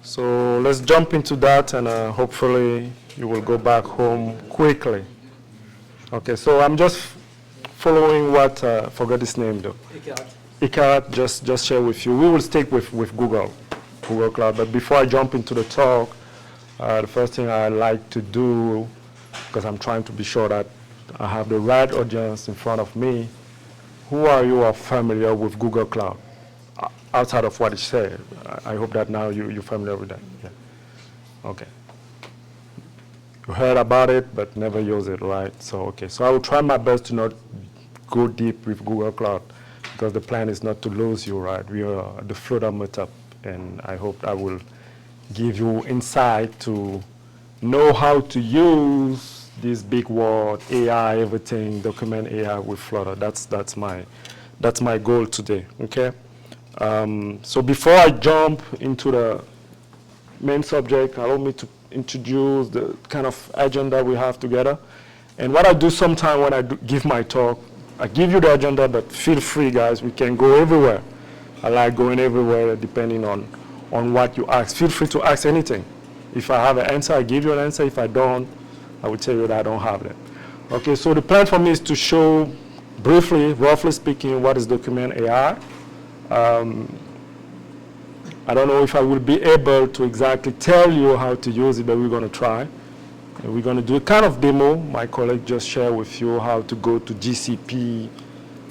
So let's jump into that, and hopefully you will go back home quickly. Okay, so I'm just following what, forgot his name though. Ikarat just share with you. We will stick with Google Cloud, but before I jump into the talk, the first thing I like to do, because I'm trying to be sure that I have the right audience in front of me, who are you familiar with Google Cloud? Outside of what it said, I hope that now you're familiar with that. Yeah. Okay. You heard about it, but never use it, right? So, okay. So I will try my best to not go deep with Google Cloud, because the plan is not to lose you, right? We are at the FlutterMTL, and I hope I will give you insight to know how to use this big word, AI, everything, document AI with Flutter. That's my goal today, okay? So before I jump into the main subject, allow me to introduce the kind of agenda we have together. And what I do sometimes when I give my talk, I give you the agenda, but feel free, guys, we can go everywhere. I like going everywhere depending on what you ask. Feel free to ask anything. If I have an answer, I give you an answer. If I don't, I will tell you that I don't have it. Okay, so the plan for me is to show briefly, roughly speaking, what is document AI. I don't know if I will be able to exactly tell you how to use it, but we're going to try. And we're going to do a kind of demo. My colleague just shared with you how to go to GCP,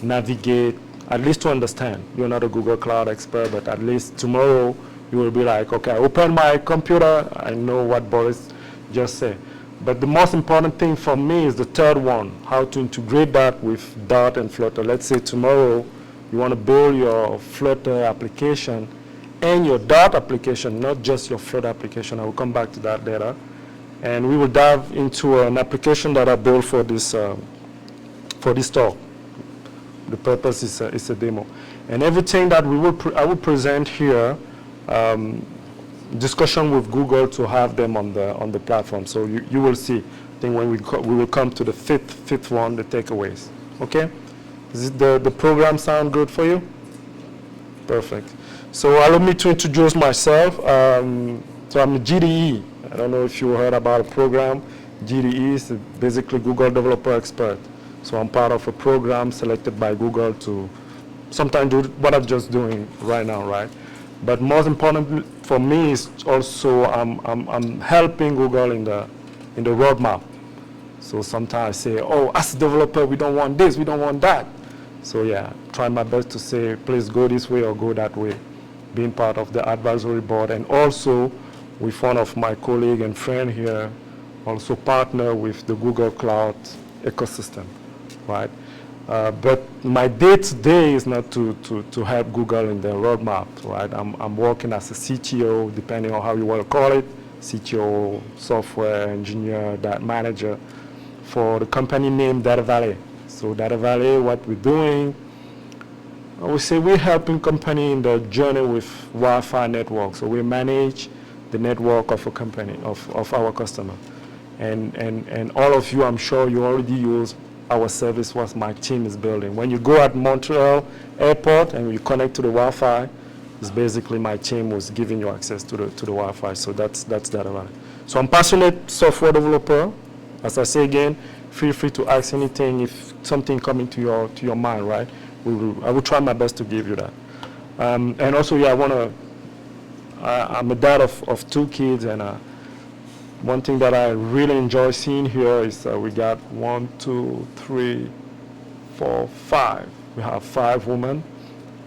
navigate, at least to understand. You're not a Google Cloud expert, but at least tomorrow you will be like, okay, I open my computer, I know what Boris just said. But the most important thing for me is the third one, how to integrate that with Dart and Flutter. Let's say tomorrow you want to build your Flutter application and your Dart application, not just your Flutter application. I will come back to that later. And we will dive into an application that I built for this talk. The purpose is a demo. And everything that I will present here, discussion with Google to have them on the platform. So you will see. I think when we will come to the fifth one, the takeaways. Okay? Does the program sound good for you? Perfect. So allow me to introduce myself. So I'm a GDE. I don't know if you heard about a program. GDE is basically Google Developer Expert. So I'm part of a program selected by Google to sometimes do what I'm just doing right now, right? But most important for me is also I'm helping Google in the roadmap. So sometimes I say, oh, as a developer, we don't want this, we don't want that. So yeah, try my best to say, please go this way or go that way. Being part of the advisory board, and also with one of my colleague and friend here, also partner with the Google Cloud ecosystem, right? But my day-to-day is not to help Google in the roadmap, right? I'm working as a CTO, depending on how you want to call it, CTO, software engineer, that manager, for the company named Data Valley. So Data Valley, what we're doing, I would say we're helping company in the journey with Wi-Fi network. So we manage the network of a company, of our customer. And all of you, I'm sure you already use our service what my team is building. When you go at Montreal airport and you connect to the Wi-Fi, it's basically my team was giving you access to the Wi-Fi. So that's Data Valley. So I'm passionate software developer. As I say again, feel free to ask anything if something coming to your mind, right? I will try my best to give you that. And also, yeah, I'm a dad of 2 kids, and one thing that I really enjoy seeing here is we got 1, 2, 3, 4, 5. We have 5 women,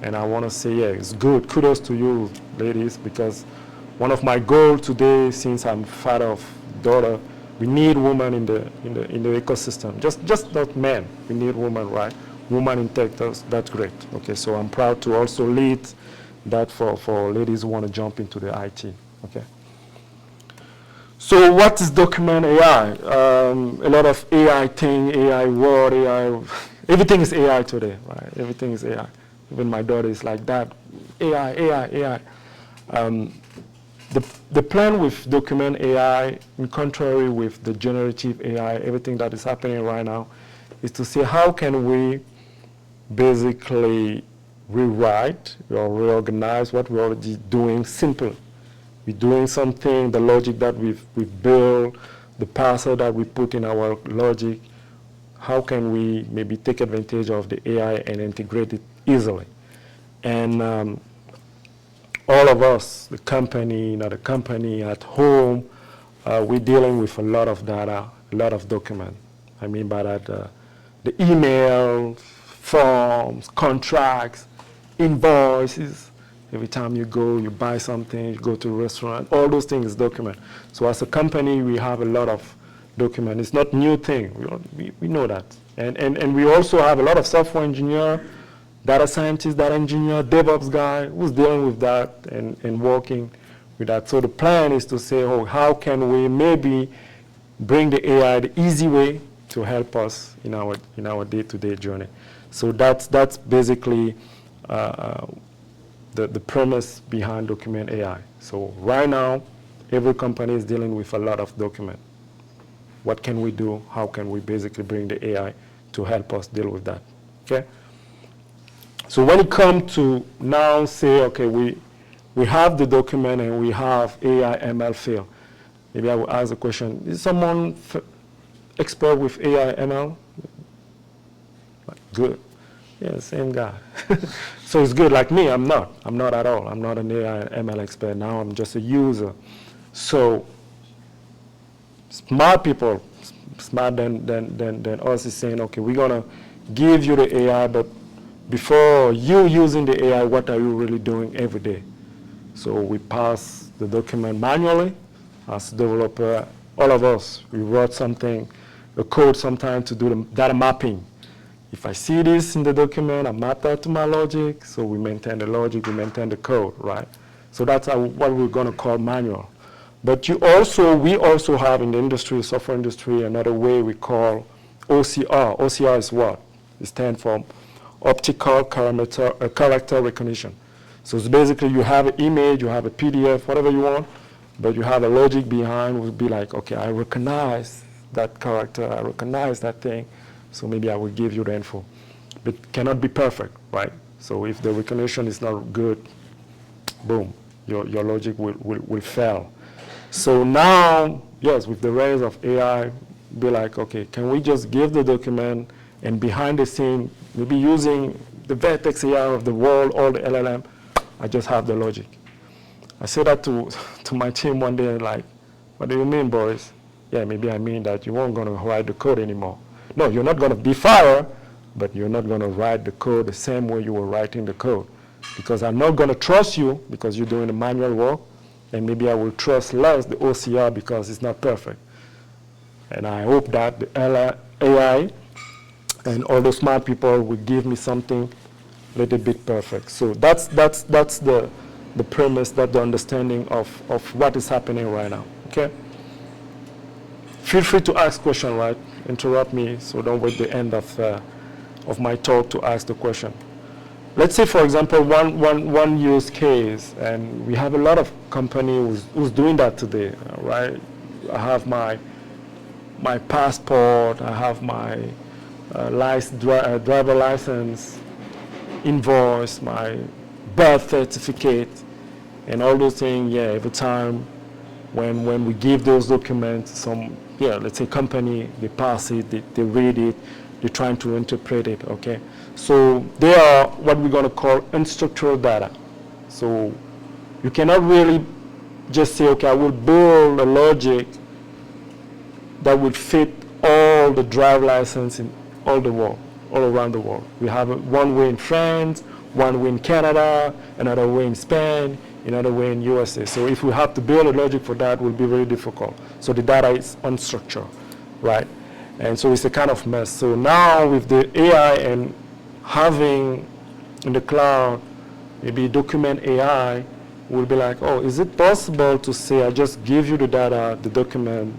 and I want to say, yeah, it's good. Kudos to you, ladies, because one of my goals today, since I'm father of daughter, we need women in the ecosystem. Just not men. We need women, right? Women in tech. That's great. Okay, so I'm proud to also lead that for ladies who want to jump into the IT. Okay. So what is document AI? A lot of AI thing, AI word, AI. Everything is AI today, right? Everything is AI. Even my daughter is like that. AI. The plan with document AI, in contrary with the generative AI, everything that is happening right now, is to see how can we basically rewrite or reorganize what we're already doing simple we're doing something, the logic that we've built, the parser that we put in our logic, how can we maybe take advantage of the AI and integrate it easily? And all of us, the company, the company at home, we're dealing with a lot of data, a lot of documents. I mean by that, the email, forms, contracts, invoices. Every time you go, you buy something, you go to a restaurant, all those things document. So as a company, we have a lot of document. It's not a new thing. We know that. And we also have a lot of software engineer, data scientist, data engineer, DevOps guy who's dealing with that and working with that. So the plan is to say, oh, how can we maybe bring the AI the easy way to help us in our day-to-day journey. So that's basically the premise behind Document AI. So right now, every company is dealing with a lot of document. What can we do? How can we basically bring the AI to help us deal with that? Okay. So when it comes to now say, okay, we have the document and we have AI ML field. Maybe I will ask the question, is someone expert with AI ML? Good. Yeah, same guy. So it's good. Like me, I'm not at all. I'm not an AI ML expert. Now I'm just a user. So smart people, smarter than us, is saying, okay, we're going to give you the AI, but before you using the AI, what are you really doing every day? So we pass the document manually as a developer. All of us, we wrote something, a code sometime to do the data mapping. If I see this in the document, I map that to my logic, so we maintain the logic, we maintain the code, right? So that's what we're going to call manual. But we also have in the industry, software industry, another way we call OCR. OCR is what? It stands for optical character recognition. So it's basically you have an image, you have a PDF, whatever you want, but you have a logic behind. Would be like, okay, I recognize that character, I recognize that thing, so maybe I will give you the info. But it cannot be perfect, right? So if the recognition is not good, boom, your logic will fail. So now, yes, with the rise of AI, be like, okay, can we just give the document and behind the scene, maybe using the Vertex AI of the world or the LLM, I just have the logic. I said that to my team one day, like, what do you mean, Boris? Yeah, maybe I mean that you weren't going to write the code anymore. No, you're not going to be fired, but you're not going to write the code the same way you were writing the code. Because I'm not going to trust you because you're doing the manual work, and maybe I will trust less the OCR because it's not perfect. And I hope that the AI and all the smart people will give me something a little bit perfect. So that's the premise, that the understanding of what is happening right now, okay? Feel free to ask questions, right? Interrupt me, so don't wait the end of my talk to ask the question. Let's say, for example, one use case, and we have a lot of companies who's doing that today, right? I have my passport, I have my driver license, invoice, my birth certificate, and all those things. Yeah, every time when we give those documents, let's say company, they pass it, they read it, they're trying to interpret it, okay? So they are what we're going to call unstructured data. So you cannot really just say, okay, I will build a logic that would fit all the driver license in all around the world. We have one way in France, one way in Canada, another way in Spain, another way in USA. So if we have to build a logic for that, it will be very difficult. So the data is unstructured, right? And so it's a kind of mess. So now with the AI and having in the cloud, maybe document AI, will be like, oh, is it possible to say, I just give you the data, the document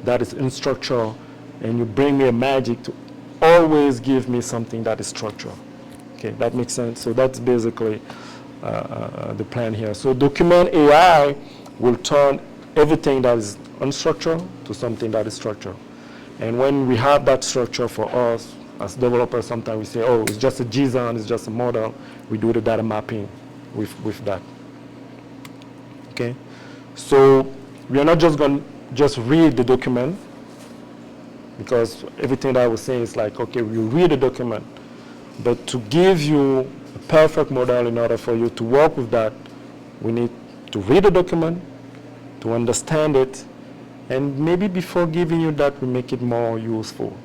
that is unstructured, and you bring me a magic to always give me something that is structured? Okay, that makes sense. So that's basically the plan here. So document AI will turn everything that is unstructured to something that is structured. And when we have that structure for us, as developers, sometimes we say, oh, it's just a JSON, it's just a model. We do the data mapping with that. Okay? So we are not just going to just read the document, because everything that I was saying is like, okay, we read the document, but to give you a perfect model in order for you to work with that, we need to read the document, to understand it, and maybe before giving you that, we make it more useful.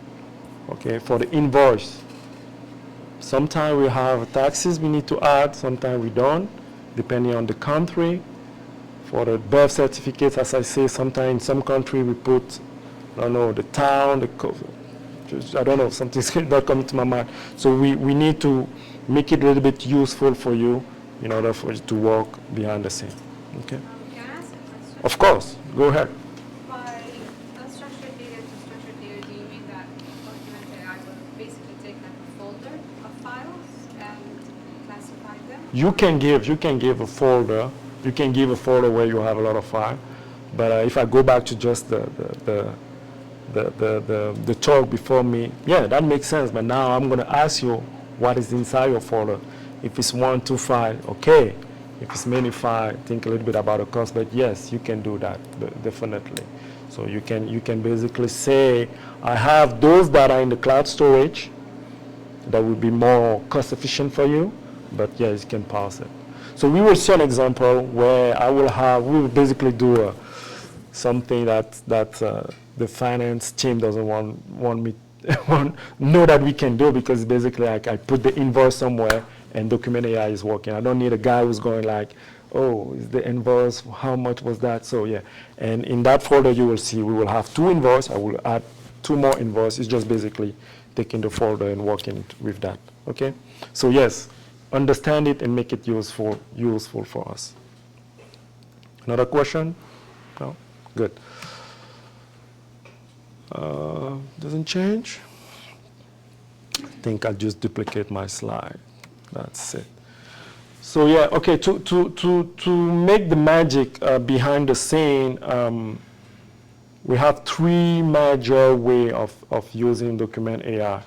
Okay, for the invoice, sometimes we have taxes we need to add, sometimes we don't, depending on the country. For the birth certificate, as I say, sometimes in some country we put, I don't know, the town, I don't know, something's not coming to my mind. So we need to make it a little bit useful for you in order for you to work behind the scene. Okay? Can I ask a question? Of course, go ahead. By unstructured data to structured data, do you mean that FlutterMTL will basically take like a folder of files and classify them? You can give a folder. You can give a folder where you have a lot of files. But if I go back to just the talk before me, yeah, that makes sense. But now I'm going to ask you what is inside your folder. If it's 1, 2 files, okay. If it's many files, think a little bit about the cost. But yes, you can do that, definitely. So you can basically say, I have those that are in the cloud storage that will be more cost efficient for you. But yes, you can parse it. So we will see an example where we will basically do something that the finance team doesn't want me know that we can do, because basically I put the invoice somewhere and document AI is working. I don't need a guy who's going like, oh, is the invoice, how much was that? So yeah, and in that folder you will see we will have 2 invoices. I will add 2 more invoices. It's just basically taking the folder and working with that. Okay, so yes, understand it and make it useful for us. Another question? No? Good. Doesn't change? I think I'll just duplicate my slide. That's it. So yeah, okay, to make the magic behind the scene, we have 3 major ways of using document AI.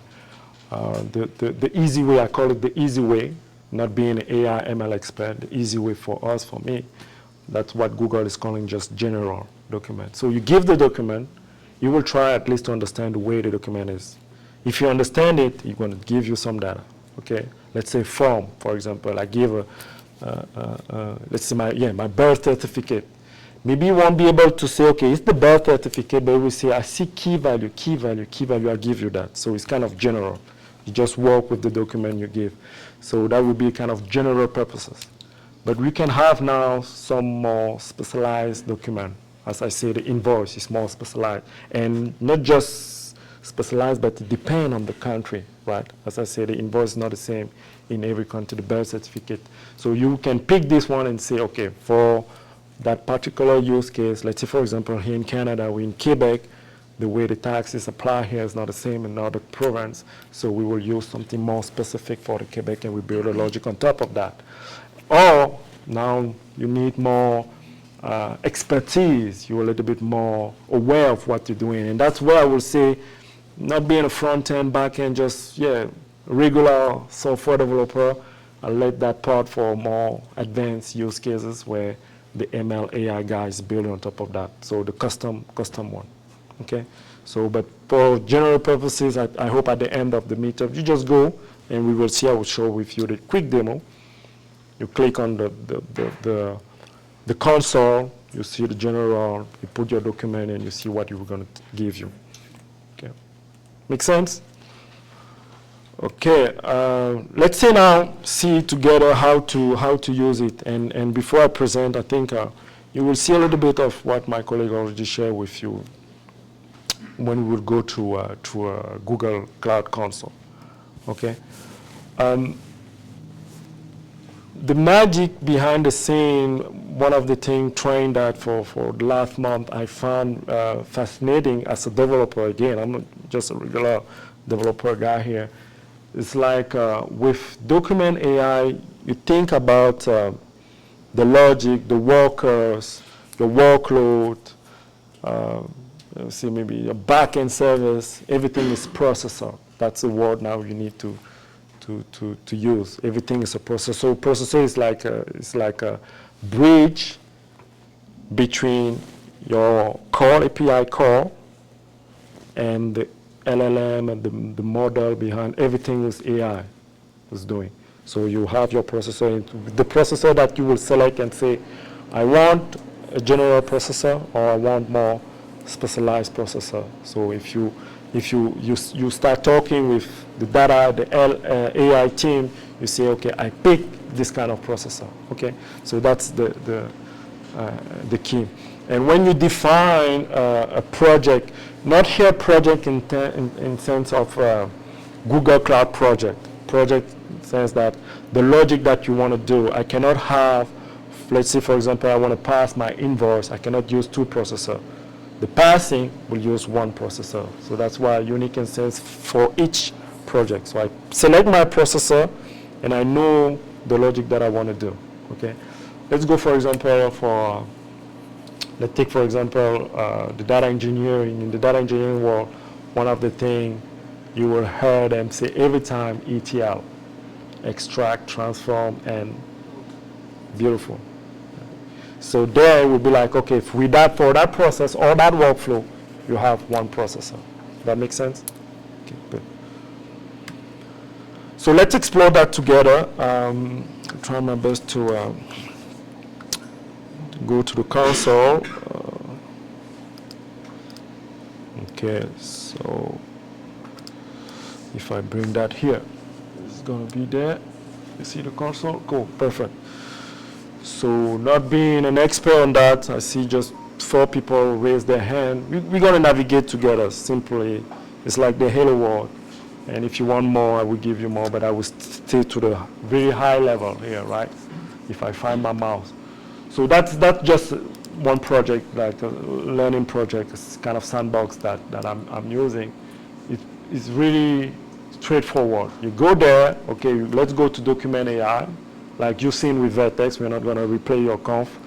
The easy way, I call it the easy way, not being an AI ML expert, the easy way for us, for me, that's what Google is calling just general document. So you give the document, you will try at least to understand the way the document is. If you understand it, you're going to give you some data. Okay, let's say form, for example. I give let's say my birth certificate. Maybe you won't be able to say, okay, it's the birth certificate, but we say, I see key value, I give you that. So it's kind of general. You just work with the document you give. So that would be kind of general purposes. But we can have now some more specialized document. As I say, the invoice is more specialized. And not just specialized, but it depends on the country, right? As I say, the invoice is not the same in every country, the birth certificate. So you can pick this one and say, okay, for that particular use case, let's say, for example, here in Canada, we're in Quebec, the way the taxes apply here is not the same in other provinces. So we will use something more specific for the Quebec, and we build a logic on top of that. Or now you need more expertise. You're a little bit more aware of what you're doing. And that's where I will say, not being a front-end, back-end, just, regular software developer. I'll let that part for more advanced use cases where the ML AI guy is building on top of that. So the custom one. Okay? So, but for general purposes, I hope at the end of the meetup, you just go and we will see, I will show with you the quick demo. You click on the console, you see the general, you put your document and you see what you're going to give you. Okay. Make sense? Okay, let's say now see together how to use it. And before I present, I think you will see a little bit of what my colleague already shared with you when we will go to Google Cloud Console. Okay. The magic behind the scene, one of the things trying that for the last month I found fascinating as a developer. Again, I'm not just a regular developer guy here. It's like with document AI, you think about the logic, the workers, the workload, see maybe a back-end service, everything is processor. That's the word now you need to use. Everything is a processor. So processor is like a bridge between your core API core and the LLM and the model behind everything is AI is doing. So you have your processor, the processor that you will select and say, I want a general processor or I want more specialized processor. So if you start talking with the data, the AI team, you say, okay, I pick this kind of processor. Okay, so that's the key. And when you define a project, not here project in sense of Google Cloud project. Project says that the logic that you want to do, I cannot have, let's say for example, I want to pass my invoice, I cannot use 2 processors. The passing will use 1 processor. So that's why unique instance for each project. So I select my processor and I know the logic that I want to do. Okay, let's go for example for let's take for example the data engineering. In the data engineering world, one of the things you will hear them say every time ETL, extract, transform, and beautiful. So there it will be like, okay, for that process or that workflow, you have 1 processor. That makes sense? Okay, good. So let's explore that together. I'll try my best to go to the console. Okay, so if I bring that here, it's going to be there. You see the console? Cool, perfect. So not being an expert on that, I see just 4 people raise their hand. We're going to navigate together simply. It's like the Hello World. And if you want more, I will give you more, but I will stay to the very high level here, right? If I find my mouse. So that's just one project, like a learning project. It's kind of sandbox that I'm using. It's really straightforward. You go there, okay, let's go to document AI. Like you've seen with Vertex, we're not going to replay your conf,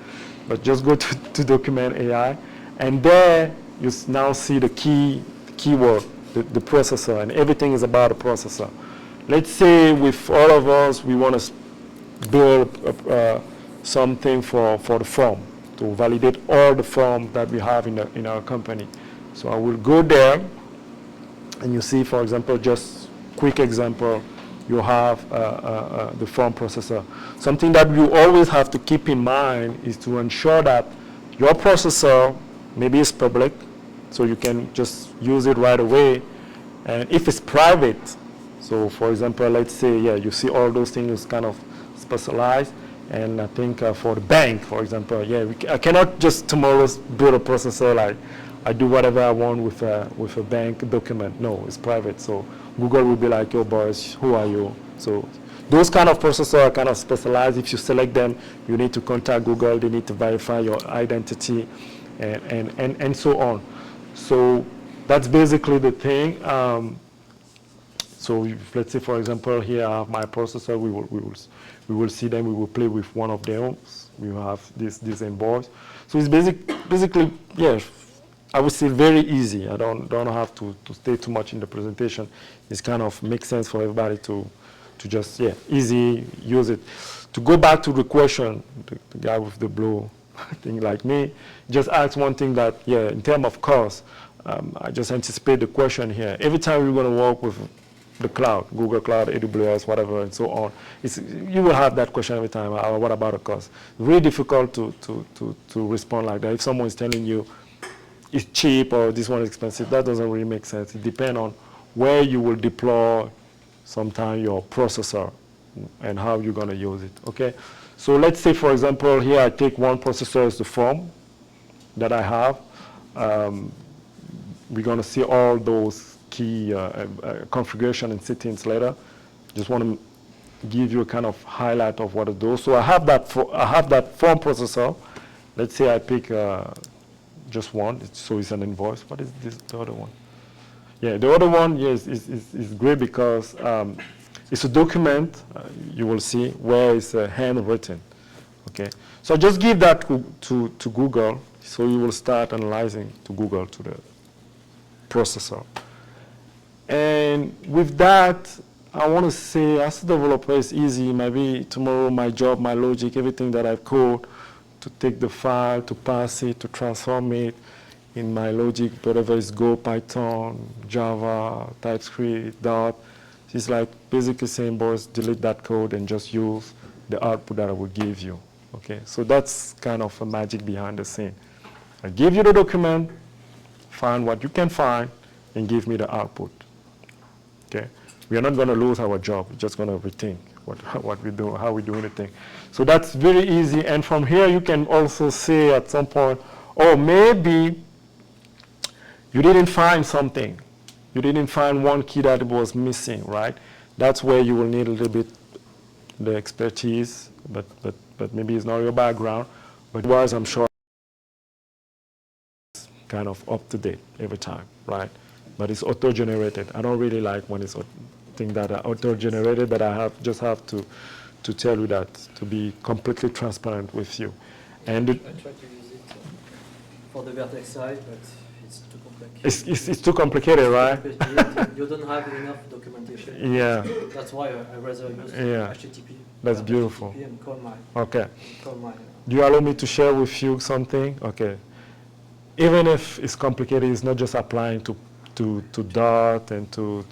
but just go to document AI. And there you now see the keyword, the processor, and everything is about a processor. Let's say with all of us, we want to build something for the form, to validate all the form that we have in our company. So I will go there, and you see, for example, just quick example, you have the form processor. Something that you always have to keep in mind is to ensure that your processor maybe is public, so you can just use it right away. And if it's private, so for example, let's say, yeah, you see all those things kind of specialized. And I think for the bank, for example, yeah, I cannot just tomorrow build a processor like I do whatever I want with a bank document. No, it's private. So Google will be like, yo, Boris, who are you? So those kind of processors are kind of specialized. If you select them, you need to contact Google. They need to verify your identity and so on. So that's basically the thing. So if, let's say, for example, here I have my processor. We will see them. We will play with one of them. We will have this invoice. So it's basically, yeah, I would say very easy. I don't have to stay too much in the presentation. It's kind of makes sense for everybody to just, yeah, easy, use it. To go back to the question, the guy with the blue thing like me, just ask one thing that, yeah, in terms of cost, I just anticipate the question here. Every time you're going to work with the cloud, Google Cloud, AWS, whatever, and so on, you will have that question every time. What about the cost? Really difficult to respond like that. If someone is telling you it's cheap or this one is expensive, that doesn't really make sense. It depends on where you will deploy sometime your processor and how you're going to use it. Okay. So let's say, for example, here I take one processor as the form that I have. We're going to see all those key configuration and settings later. Just want to give you a kind of highlight of what it does. So I have that form processor. Let's say I pick just one, so it's an invoice. What is this? The other one? Yeah, the other one, yes, is great because it's a document. You will see where it's handwritten. Okay, so just give that to Google, so you will start analyzing to Google to the processor. And with that, I want to say, as a developer, it's easy. Maybe tomorrow, my job, my logic, everything that I've code to take the file, to pass it, to transform it in my logic, whatever is Go, Python, Java, TypeScript, Dart. It's like basically saying, boys, delete that code and just use the output that I will give you. Okay, so that's kind of a magic behind the scene. I give you the document, find what you can find, and give me the output. Okay, we are not going to lose our job. We're just going to rethink what we do, how we do anything. So that's very easy. And from here, you can also say at some point, oh, maybe you didn't find something. You didn't find one key that was missing, right? That's where you will need a little bit the expertise, but maybe it's not your background. But otherwise, I'm sure it's kind of up to date every time, right? But it's auto-generated. I don't really like when it's things that are auto-generated, but I just have to tell you that, to be completely transparent with you. And I try to use it for the vertex side, but it's too complex. It's too complicated, right? You don't have enough documentation. Yeah. That's why I rather use HTTP. That's beautiful. HTTP and call my. Okay. Call my. Do you allow me to share with you something? Okay. Even if it's complicated, it's not just applying to Dart and to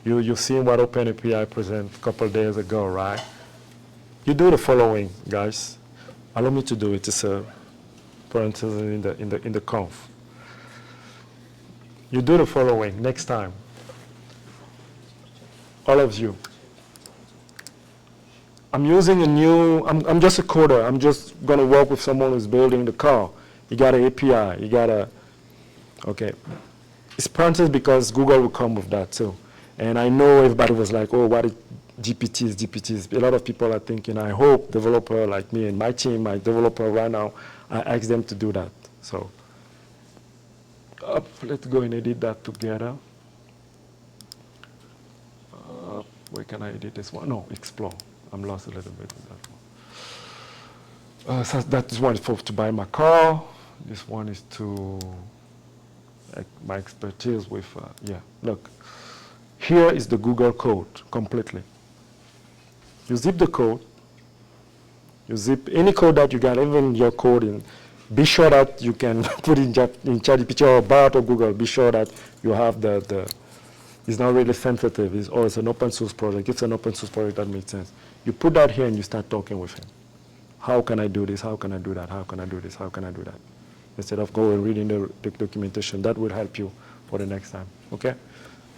you've seen what OpenAPI presented a couple of days ago, right? You do the following, guys. Allow me to do it. It's a parenthesis in the conf. You do the following next time. All of you. I'm using a new, I'm just a coder. I'm just going to work with someone who's building the car. You got an API. You got a, okay. It's parentheses because Google will come with that too. And I know everybody was like, oh, what is GPTs? A lot of people are thinking, I hope developer like me and my team, my developer right now, I ask them to do that. So let's go and edit that together. Where can I edit this one? No, explore. I'm lost a little bit with that one. So that one is for to buy my car. This one is to my expertise with, yeah, look. Here is the Google code completely. You zip the code. You zip any code that you got, even your code in. Be sure that you can put in ChatGPT or Bart or Google. Be sure that you have the it's not really sensitive. It's an open source project. It's an open source project that makes sense. You put that here and you start talking with him. How can I do this? How can I do that? How can I do this? How can I do that? Instead of going and reading the documentation, that will help you for the next time. Okay?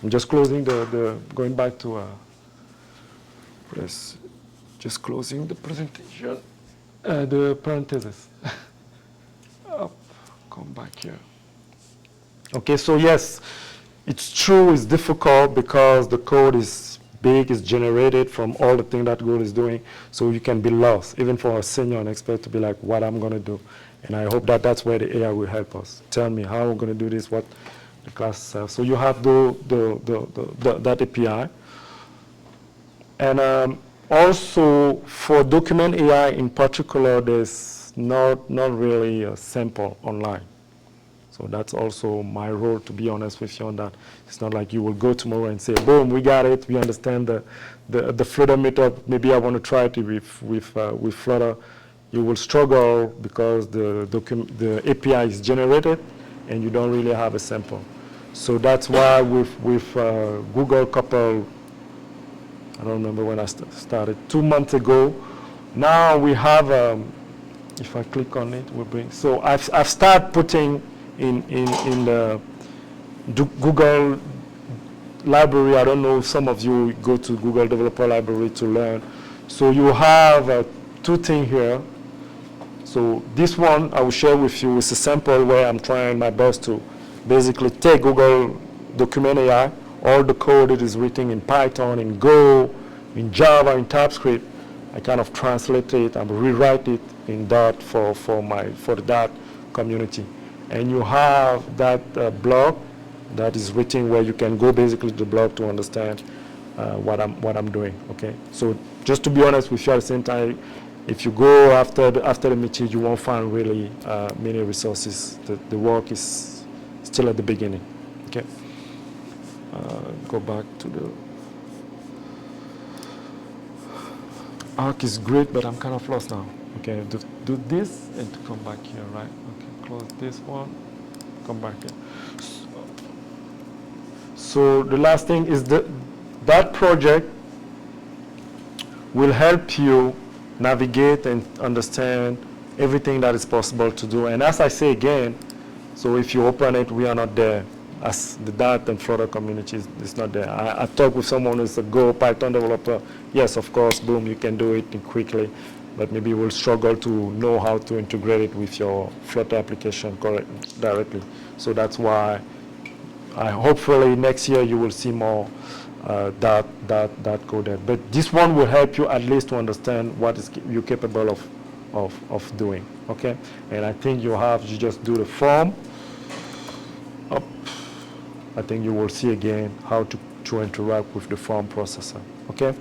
I'm just closing going back to, yes, just closing the presentation, the parentheses. Come back here. Okay, so yes, it's true, it's difficult because the code is big, it's generated from all the things that Google is doing, so you can be lost, even for a senior and expert to be like, what I'm going to do. And I hope that that's where the AI will help us. Tell me how I'm going to do this, what the class has. So you have that API. And also for document AI in particular, there's not really a sample online. So that's also my role, to be honest with you on that. It's not like you will go tomorrow and say, boom, we got it, we understand the Flutter Meetup, maybe I want to try it with Flutter. You will struggle because the API is generated and you don't really have a sample. So that's why with Google couple, I don't remember when I started, 2 months ago, now we have, if I click on it, we'll bring, so I've started putting in the Google library. I don't know if some of you go to Google Developer Library to learn. So you have 2 things here. So this one I will share with you is a sample where I'm trying my best to basically take Google Document AI, all the code that is written in Python, in Go, in Java, in TypeScript. I kind of translate it and rewrite it in Dart for the Dart community. And you have that blog that is written where you can go basically to the blog to understand what I'm doing. Okay. So just to be honest with you, at the same time, if you go after the meeting, you won't find really many resources. The work is still at the beginning. Okay. Go back to the Arc is great, but I'm kind of lost now. Okay, do this and to come back here, right? Okay, close this one, come back here. So the last thing is that project will help you navigate and understand everything that is possible to do. And as I say again, so if you open it, we are not there. As the Dart and Flutter community is not there. I talked with someone who's a Go Python developer. Yes, of course, boom, you can do it quickly, but maybe you will struggle to know how to integrate it with your Flutter application directly. So that's why hopefully next year you will see more that code there. But this one will help you at least to understand what is you're capable of doing. Okay, and I think you just do the form. Up. I think you will see again how to interact with the form processor. Okay,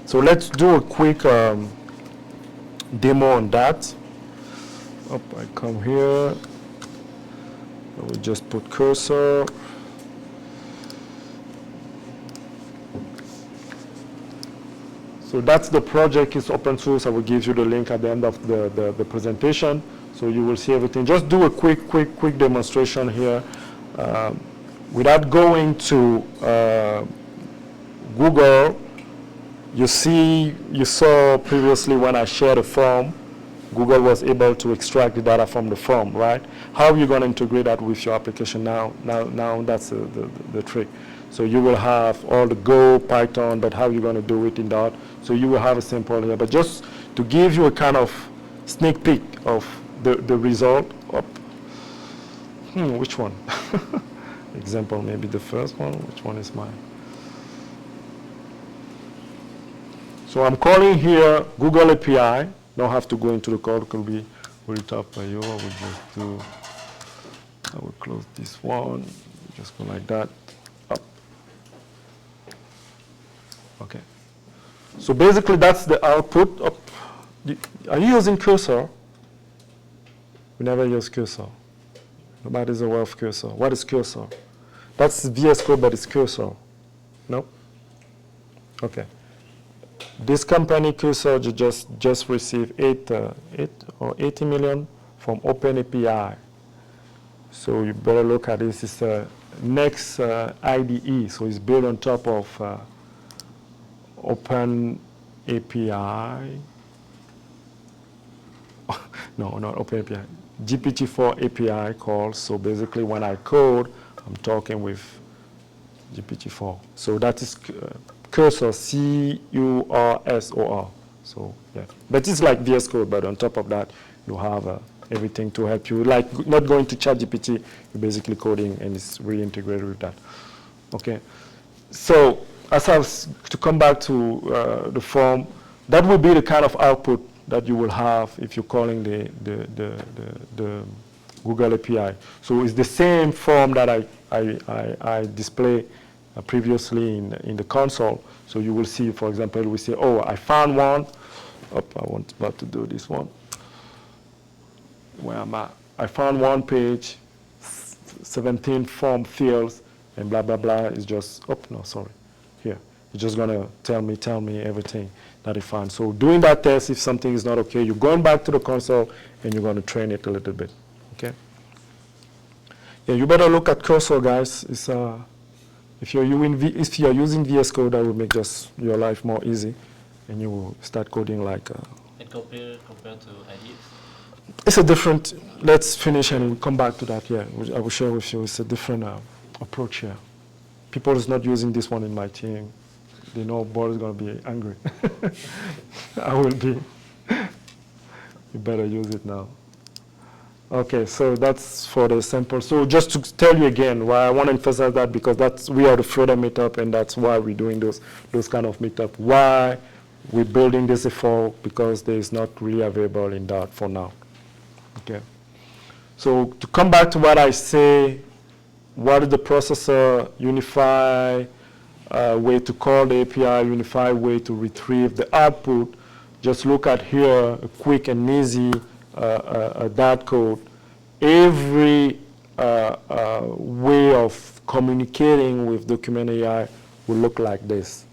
so let's do a quick demo on that. Up, I come here. I will just put cursor. So that's the project. It's open source. I will give you the link at the end of the presentation, so you will see everything. Just do a quick demonstration here. Without going to Google, you saw previously when I shared a form, Google was able to extract the data from the form, right? How are you going to integrate that with your application now? Now that's the trick. So you will have all the Go, Python, but how are you going to do it in Dart? So you will have a sample here. But just to give you a kind of sneak peek of the result. Which one? Example, maybe the first one. Which one is mine? So I'm calling here Google API. Don't have to go into the code. It could be written up by you. I will close this one. Just go like that. Up. Okay. So basically, that's the output. Up. Are you using cursor? We never use cursor. Nobody's aware of cursor. What is cursor? That's VS Code, but it's cursor. No? Okay. This company, Cursor, just received 80 million from OpenAPI. So you better look at this. It's a next IDE, so it's built on top of OpenAPI. No, not OpenAPI. GPT-4 API call. So basically, when I code, I'm talking with GPT-4. So that is Cursor, C-U-R-S-O-R. So yeah, but it's like VS Code, but on top of that, you have everything to help you. Like not going to ChatGPT, you're basically coding, and it's really integrated with that. Okay. So as I was to come back to the form, that will be the kind of output that you will have if you're calling the Google API. So it's the same form that I display previously in the console. So you will see, for example, we say, oh, I found one. I want about to do this one. Where am I? I found one page, 17 form fields, and blah, blah, blah. It's just, here. It's just going to tell me everything that I found. So doing that test, if something is not okay, you're going back to the console, and you're going to train it a little bit, okay? Yeah, you better look at Cursor, guys. It's, if you're using VS Code, that will make just your life more easy, and you will start coding like. And compared to IDEs? It's a different. Let's finish and we'll come back to that. Yeah, I will share with you. It's a different approach here. People is not using this one in my team. They know Boris is going to be angry. I will be. You better use it now. Okay, so that's for the sample. So just to tell you again, why I want to emphasize that, because we are the Flutter Meetup, and that's why we're doing those kind of Meetup. Why we're building this effort, because there is not really available in Dart for now. Okay. So to come back to what I say, what is the processor, unify way to call the API, unify way to retrieve the output. Just look at here, a quick and easy Dart code. Every way of communicating with Document AI will look like this.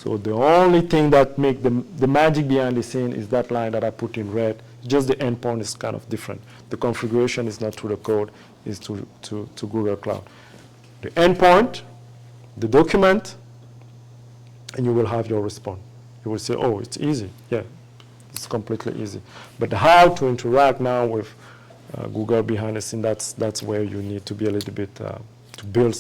So the only thing that make the magic behind the scene is that line that I put in red. Just the endpoint is kind of different. The configuration is not through the code, it's to Google Cloud. The endpoint, the document, and you will have your response. You will say, oh, it's easy. Yeah, it's completely easy. But how to interact now with Google behind the scene, that's where you need to be a little bit, to build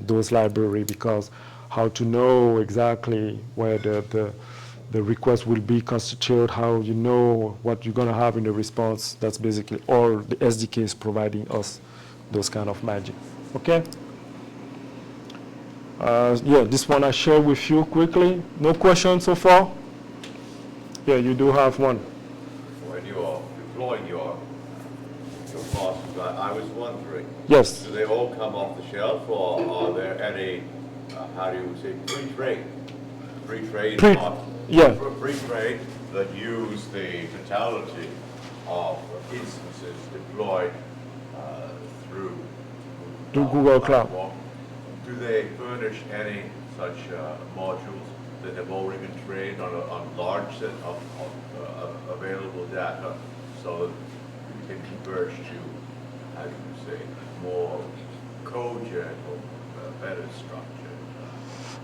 those libraries, because how to know exactly where the request will be constituted, how you know what you're going to have in the response, that's basically all the SDK is providing us those kind of magic. Okay? Yeah, this one I share with you quickly. No questions so far? Yeah, you do have one. When you are deploying your classes, I was wondering, Yes. do they all come off the shelf, or are there any, how do you say, pre-trained that use the totality of instances deployed through Google Cloud? platform? Do they furnish any such modules that have already been trained on a large set of available data, so that we can converge to, how do you say, more cogent or better structure?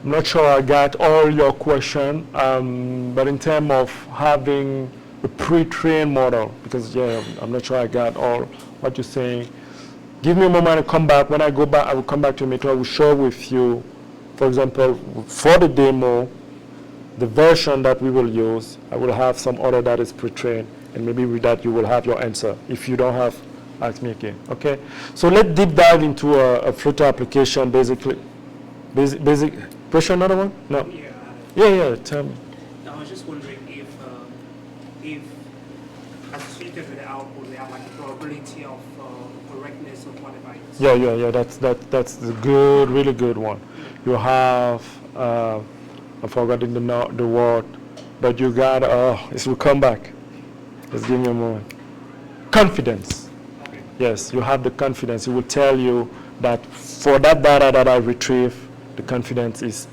I'm not sure I got all your question, but in terms of having a pre-trained model, because yeah, I'm not sure I got all what you're saying. Give me a moment to come back. When I go back, I will come back to Meetup. I will share with you, for example, for the demo, the version that we will use. I will have some other that is pre-trained, and maybe with that you will have your answer. If you don't have, ask me again. Okay. So let's deep dive into a Flutter application, basically. Basic. Question, another one? No. Yeah. Tell me. I was just wondering if associated with the output, there are like probability of correctness of whatever. Yeah. That's the good, really good one. You have, I'm forgetting the word, but you got, it will come back. Just give me a moment. Confidence. Okay. Yes, you have the confidence. It will tell you that for that data that I retrieve, the confidence is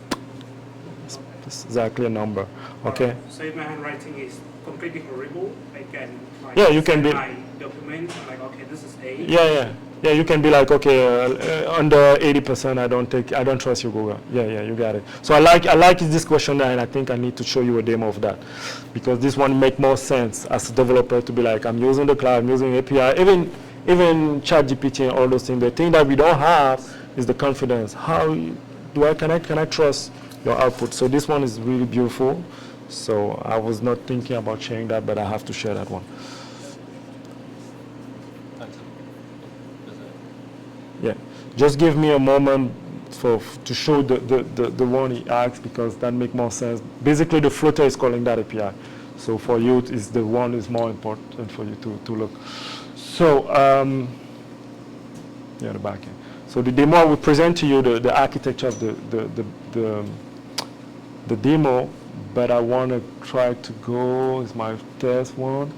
exactly a number. Okay. So if my handwriting is completely horrible, I can like You can be my document like, okay, this is A. Yeah, you can be like, okay, under 80%, I don't trust you, Google. Yeah, you got it. So I like this question, and I think I need to show you a demo of that, because this one make more sense as a developer to be like, I'm using the cloud, I'm using API, even ChatGPT and all those things. The thing that we don't have is the confidence. How can I trust your output? So this one is really beautiful. So I was not thinking about sharing that, but I have to share that one. Yeah, just give me a moment to show the one he asked, because that makes more sense. Basically, the Flutter is calling that API. So for you, is the one is more important for you to look. So the backend. So the demo, I will present to you the architecture of the demo, but I want to try to go, is my test one.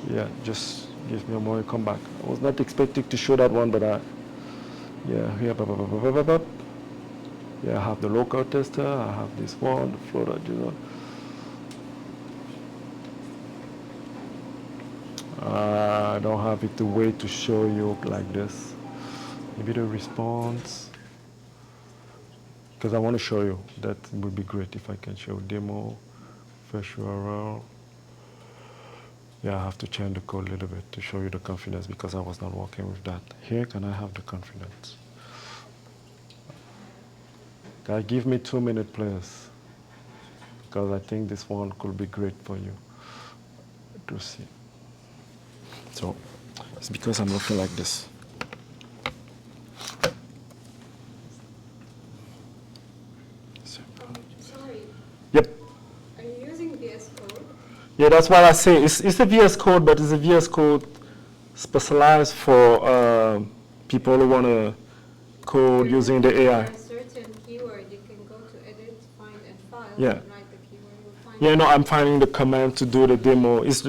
Yeah, just give me a moment, come back. I was not expecting to show that one, but here, I have the local tester, I have this one, the Flutter. I don't have it the way to show you like this. Maybe the response, because I want to show you. That would be great if I can show demo, fresh URL. Yeah, I have to change the code a little bit to show you the confidence, because I was not working with that. Here, can I have the confidence? Guys, give me 2 minutes, please, because I think this one could be great for you to see. So it's because I'm looking like this. Sorry, Yep. are you using VS Code? Yeah, that's what I say. It's a VS Code, but it's a VS Code specialized for people who want to code using the AI. For a certain keyword, you can go to edit, find, and file, Yeah. and write the keyword. You'll find Yeah, no, I'm finding the command to do the demo. It's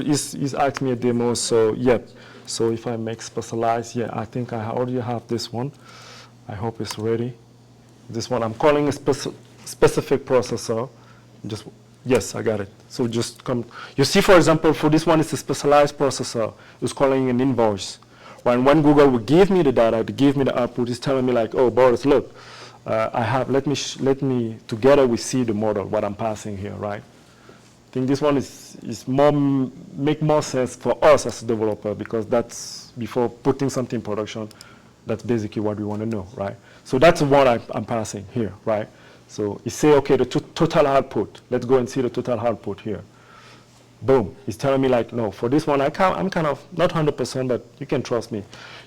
asked me a demo, so yep. So if I make specialized, yeah, I think I already have this one. I hope it's ready. This one I'm calling a specific processor. Just, yes, I got it. So just come, you see, for example, for this one, it's a specialized processor. It's calling an invoice. When Google will give me the data, to give me the output, it's telling me like, oh, Boris, look, I have, let me, together we see the model, what I'm passing here, right? I think this one is more, make more sense for us as a developer, because that's, before putting something in production, that's basically what we want to know, right? So that's what I'm passing here, right? So you say, okay, the total output, let's go and see the total output here. Boom, it's telling me like, no, for this one, I'm kind of, not 100%, but you can trust me.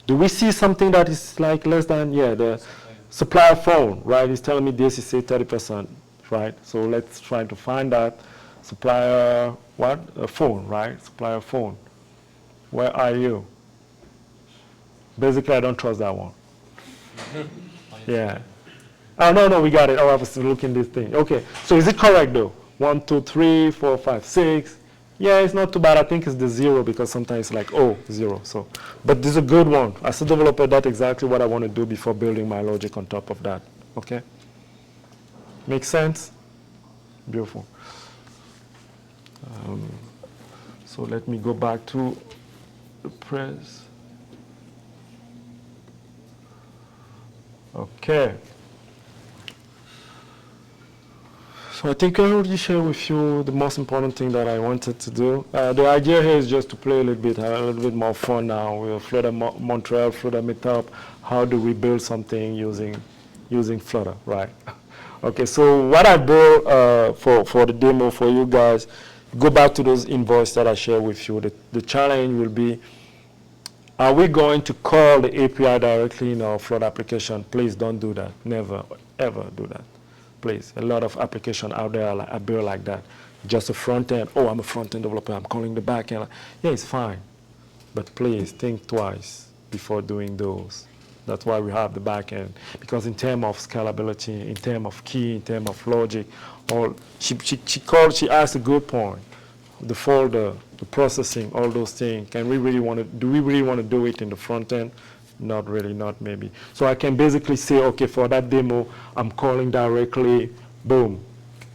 Do we see something that is like less than, yeah, the supplier phone, right? It's telling me this is say 30%, right? So let's try to find that supplier, what? A phone, right? Supplier phone. Where are you? Basically, I don't trust that one. Yeah. Oh, no, we got it. Oh, I was looking at this thing. Okay, so is it correct though? 1, 2, 3, 4, 5, 6. Yeah, it's not too bad. I think it's the 0 because sometimes it's like, oh, 0. So, but this is a good one. As a developer, that's exactly what I want to do before building my logic on top of that. Okay? Make sense? Beautiful. So let me go back to the press. Okay. So I think I already shared with you the most important thing that I wanted to do. The idea here is just to play a little bit more fun now with FlutterMTL, Flutter Meetup. How do we build something using Flutter, right? Okay, so what I built for the demo for you guys, go back to those invoices that I shared with you. The challenge will be, are we going to call the API directly in our Flutter application? Please don't do that. Never, ever do that. Please. A lot of applications out there are built like that. Just a front end. Oh, I'm a front end developer. I'm calling the back end. Yeah, it's fine. But please think twice before doing those. That's why we have the back end. Because in terms of scalability, in terms of key, in terms of logic, she asked a good point. The folder, the processing, all those things. Do we really want to do it in the front end? Not really, not maybe. So I can basically say, okay, for that demo, I'm calling directly, boom,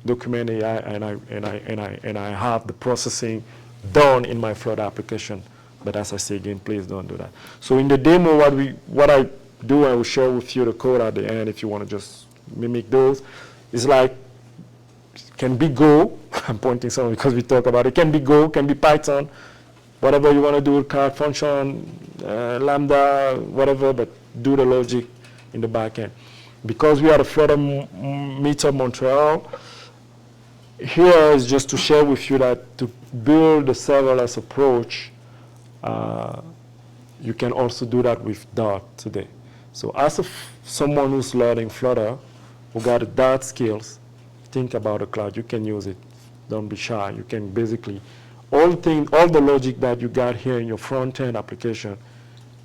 document AI, and I have the processing done in my Flutter application. But as I say again, please don't do that. So in the demo, what I do, I will share with you the code at the end if you want to just mimic those. It's like, can be Go. I'm pointing some because we talk about it. Can be Go, can be Python, whatever you want to do, card function, Lambda, whatever, but do the logic in the back end. Because we are the FlutterMTL Montreal, here is just to share with you that to build the serverless approach, you can also do that with Dart today. So as someone who's learning Flutter, who got the Dart skills, think about the cloud. You can use it. Don't be shy. You can basically, all the logic that you got here in your front-end application,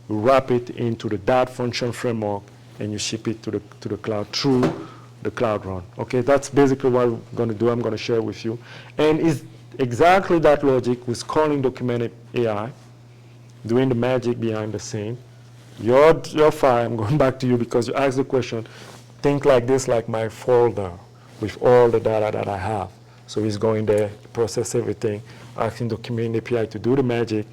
you wrap it into the Dart function framework, and you ship it to the cloud through the Cloud Run. Okay, that's basically what I'm going to do. I'm going to share with you. And it's exactly that logic with calling documented AI, doing the magic behind the scene. Your file, I'm going back to you because you asked the question, think like this, like my folder with all the data that I have. So he's going there, process everything, asking document API to do the magic,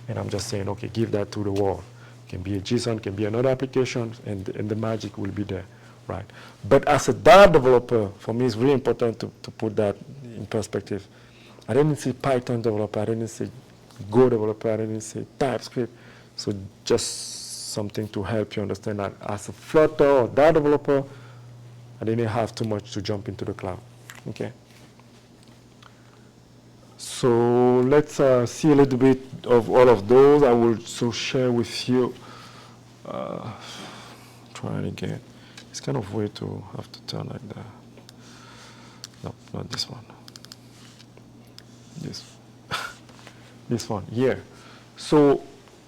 and I'm just saying, okay, give that to the world. It can be a JSON, can be another application, and the magic will be there, right? But as a Dart developer, for me, it's really important to put that in perspective. I didn't see Python developer, I didn't see Go developer, I didn't see TypeScript. So just something to help you understand that as a Flutter or Dart developer, I didn't have too much to jump into the cloud, okay? So let's see a little bit of all of those. I will so share with you. Try it again. It's kind of weird to have to turn like that. No, not this one. This one here. So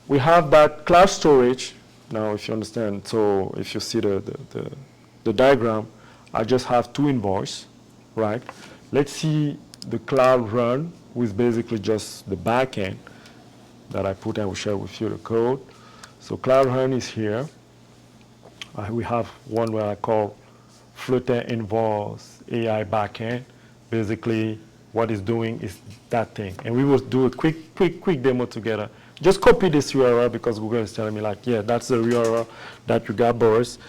we have that cloud storage. Now, if you understand, so if you see the diagram, I just have two invoices, right? Let's see the Cloud Run with basically just the back end that I put. I will share with you the code. So Cloud Run is here. We have one where I call Flutter invoice AI backend. Basically, what it's doing is that thing. And we will do a quick demo together. Just copy this URL because Google is telling me like, yeah, that's the URL that you got, Boris.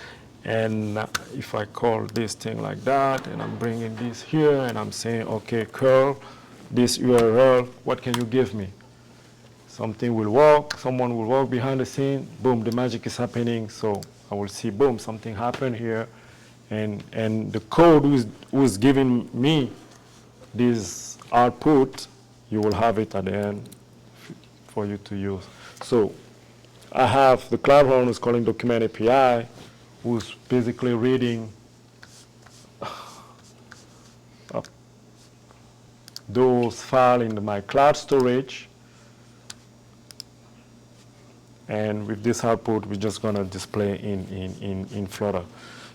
And if I call this thing like that, and I'm bringing this here, and I'm saying, okay, curl, this URL, what can you give me? Something will work, someone will walk behind the scene, boom, the magic is happening. So I will see, boom, something happened here. And the code who's giving me this output, you will have it at the end for you to use. So I have the Cloud Run who's calling document API, who's basically reading those files in my cloud storage. And with this output, we're just going to display in Flutter.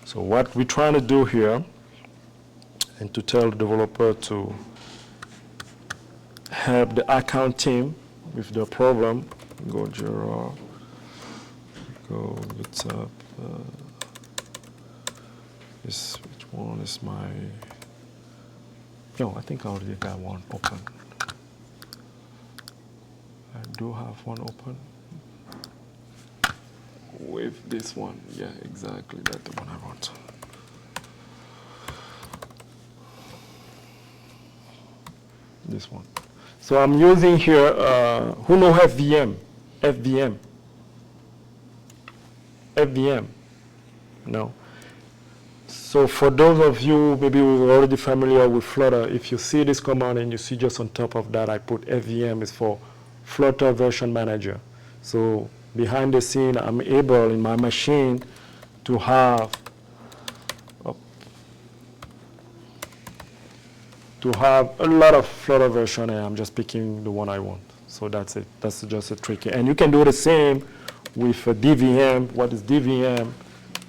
So what we're trying to do here, and to tell the developer to help the account team with the problem, go Jira, go Meetup. Which one is my, no, I think I already got one open. I do have one open. With this one, yeah, exactly, that's the one I want. This one. So I'm using here, who know FVM? FVM? FVM? No. So for those of you, maybe who are already familiar with Flutter, if you see this command and you see just on top of that, I put FVM is for Flutter Version Manager. So behind the scene, I'm able in my machine to have a lot of Flutter version, and I'm just picking the one I want. So that's it. That's just a trick. And you can do the same with a DVM. What is DVM?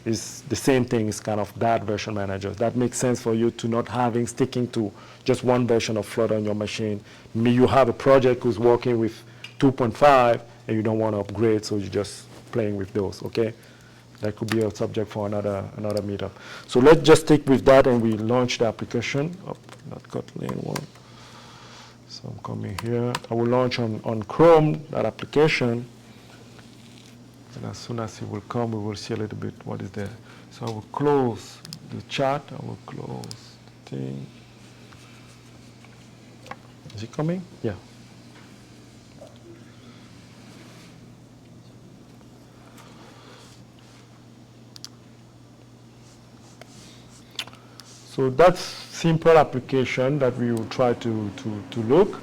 Is the same thing. It's kind of that version manager. That makes sense for you to not sticking to just one version of Flutter on your machine. Maybe you have a project who's working with 2.5 and you don't want to upgrade, so you're just playing with those, okay? That could be a subject for another meetup. So let's just stick with that and we launch the application. Oh, not Kotlin one. So I'm coming here. I will launch on Chrome that application. And as soon as it will come, we will see a little bit what is there. So I will close the chat. I will close the thing. Is it coming? Yeah. So that's simple application that we will try to look.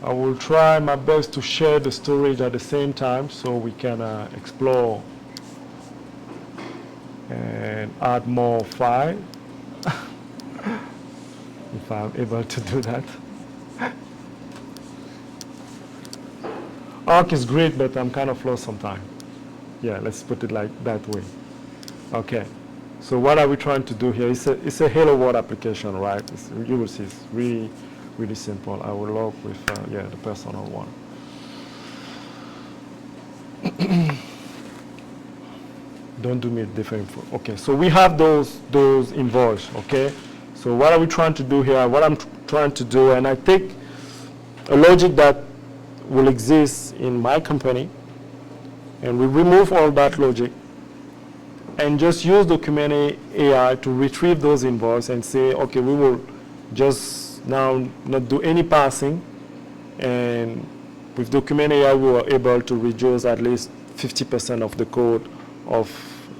I will try my best to share the storage at the same time so we can explore and add more files if I'm able to do that. Arc is great, but I'm kind of lost sometimes. Yeah, let's put it like that way. Okay. So what are we trying to do here? It's a Hello World application, right? You will see it's really, really simple. I will log with, yeah, the personal one. Don't do me a different info. Okay, so we have those invoices, okay? So what are we trying to do here? What I'm trying to do, and I take a logic that will exist in my company, and we remove all that logic, and just use document AI to retrieve those invoices and say, okay, we will just now not do any passing. And with document AI, we were able to reduce at least 50% of the code of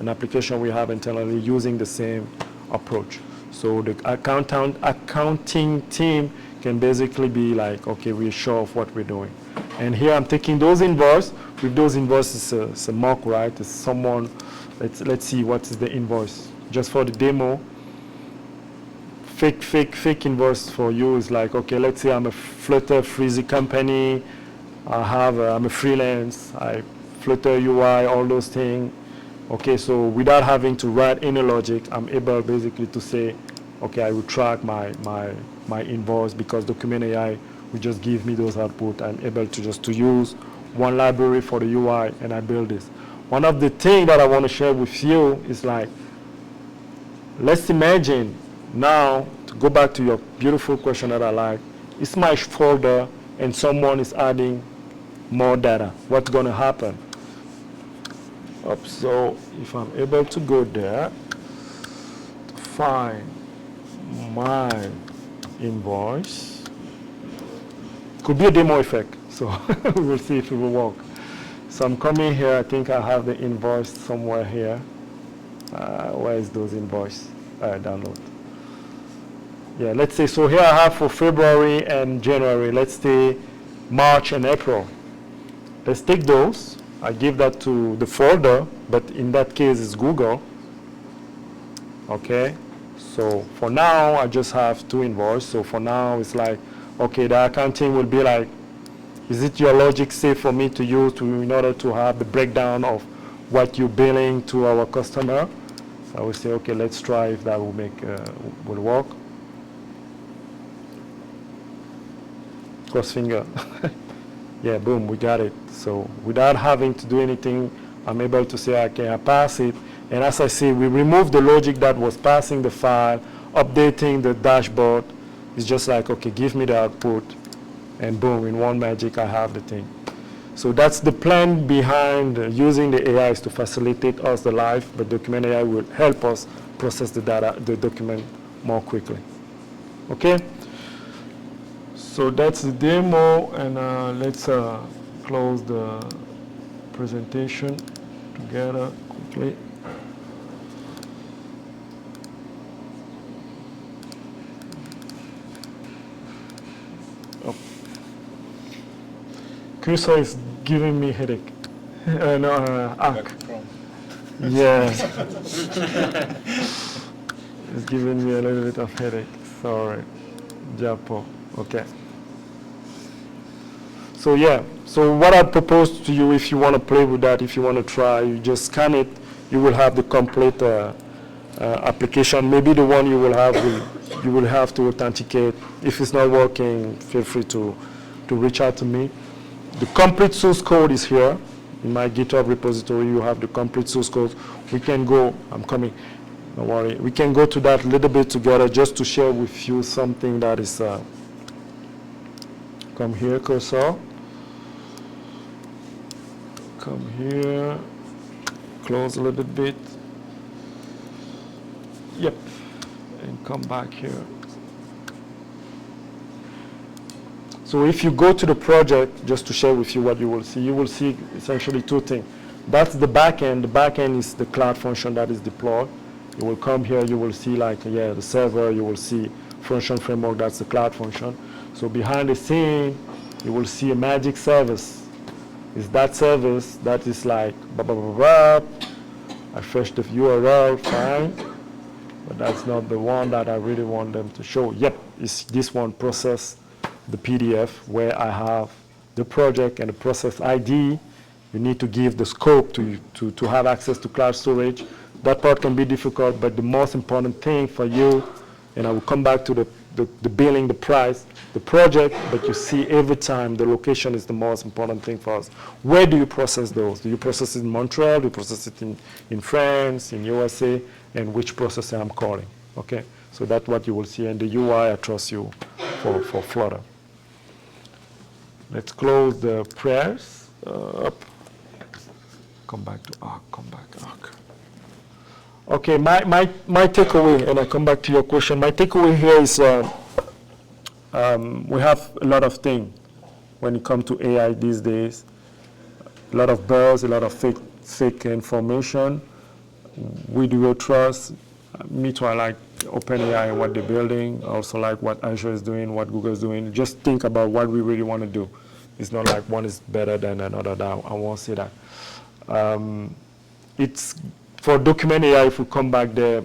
an application we have internally using the same approach. So the accounting team can basically be like, okay, we're sure of what we're doing. And here I'm taking those invoices. With those invoices, it's a mock, right? It's someone. Let's see what is the invoice. Just for the demo, fake invoice for you is like, okay, let's say I'm a Flutter Freezy company. I'm a freelance. I Flutter UI, all those things. Okay, so without having to write any logic, I'm able basically to say, okay, I will track my invoice because document AI will just give me those output. I'm able to just to use one library for the UI and I build this. One of the things that I want to share with you is like, let's imagine Now, to go back to your beautiful question that I like, it's my folder and someone is adding more data. What's going to happen? So if I'm able to go there, to find my invoice, could be a demo effect, so we will see if it will work. So I'm coming here, I think I have the invoice somewhere here. Where is those invoice? Download. Yeah, let's say, so here I have for February and January, let's say March and April. Let's take those. I give that to the folder, but in that case it's Google. Okay, so for now I just have 2 invoices. So for now it's like, okay, the accounting will be like, is it your logic safe for me to use in order to have the breakdown of what you're billing to our customer? So I will say, okay, let's try if that will will work. Cross finger. Yeah, boom, we got it. So without having to do anything, I'm able to say, okay, I pass it. And as I say, we remove the logic that was passing the file, updating the dashboard. It's just like, okay, give me the output. And boom, in one magic, I have the thing. So that's the plan behind using the AI, is to facilitate us the life, but Document AI will help us process the data, the document more quickly. Okay? So that's the demo, and let's close the presentation together quickly. Oh. Cursor is giving me headache. Arc. Yeah. It's giving me a little bit of headache. Sorry. Japo. Okay. So yeah, so what I propose to you, if you want to play with that, if you want to try, you just scan it, you will have the complete application. Maybe the one you will have to authenticate. If it's not working, feel free to reach out to me. The complete source code is here. In my GitHub repository, you have the complete source code. We can go, I'm coming, don't worry. We can go to that a little bit together just to share with you something that is, come here, cursor. Come here, close a little bit. Yep, and come back here. So if you go to the project, just to share with you what you will see essentially 2 things. That's the backend. The backend is the cloud function that is deployed. You will come here, you will see like, yeah, the server, you will see function framework, that's the cloud function. So behind the scene, you will see a magic service. Is that service that is like, blah, blah, blah, blah. I fetched the URL, fine. But that's not the one that I really want them to show. Yep, it's this one, process the PDF, where I have the project and the process ID. You need to give the scope to have access to cloud storage. That part can be difficult, but the most important thing for you, and I will come back to the billing, the price, the project, but you see every time the location is the most important thing for us. Where do you process those? Do you process it in Montreal? Do you process it in France, in USA? And which processor I'm calling, okay? So that's what you will see, and the UI, I trust you for Flutter. Let's close the prayers up. Come back to Arc, come back, Arc. Okay, my takeaway, and I come back to your question, my takeaway here is we have a lot of things when it comes to AI these days. A lot of buzz, a lot of fake information. We do trust. Me too, I like OpenAI and what they're building. I also like what Azure is doing, what Google is doing. Just think about what we really want to do. It's not like one is better than another. I won't say that. It's for Document AI, if we come back there,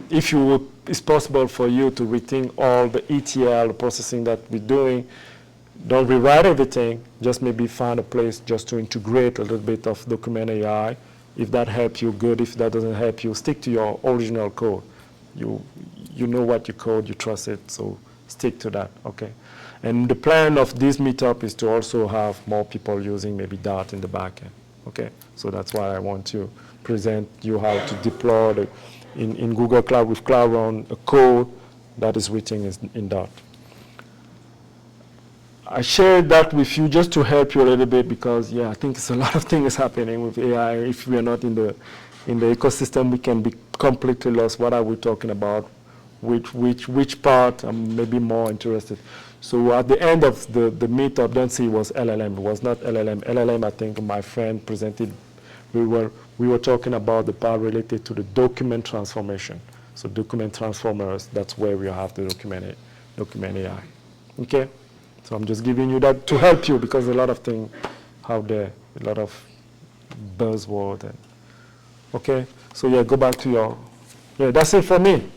if you would, it's possible for you to rethink all the ETL processing that we're doing. Don't rewrite everything, just maybe find a place just to integrate a little bit of Document AI. If that helps you, good. If that doesn't help you, stick to your original code. You know what you code, you trust it, so stick to that, okay? And the plan of this meetup is to also have more people using maybe Dart in the backend, okay? So that's why I want to present you how to deploy in Google Cloud with Cloud Run, a code that is written in Dart. I shared that with you just to help you a little bit because, yeah, I think it's a lot of things happening with AI. If we are not in the ecosystem, we can be completely lost. What are we talking about? Which part I'm maybe more interested. So at the end of the meetup, don't see it was LLM. It was not LLM. LLM, I think my friend presented, we were talking about the part related to the document transformation. So document transformers, that's where we have to document AI. Okay? So I'm just giving you that to help you because a lot of things out there, a lot of buzzword. Okay? So yeah, go back to your, yeah, that's it for me.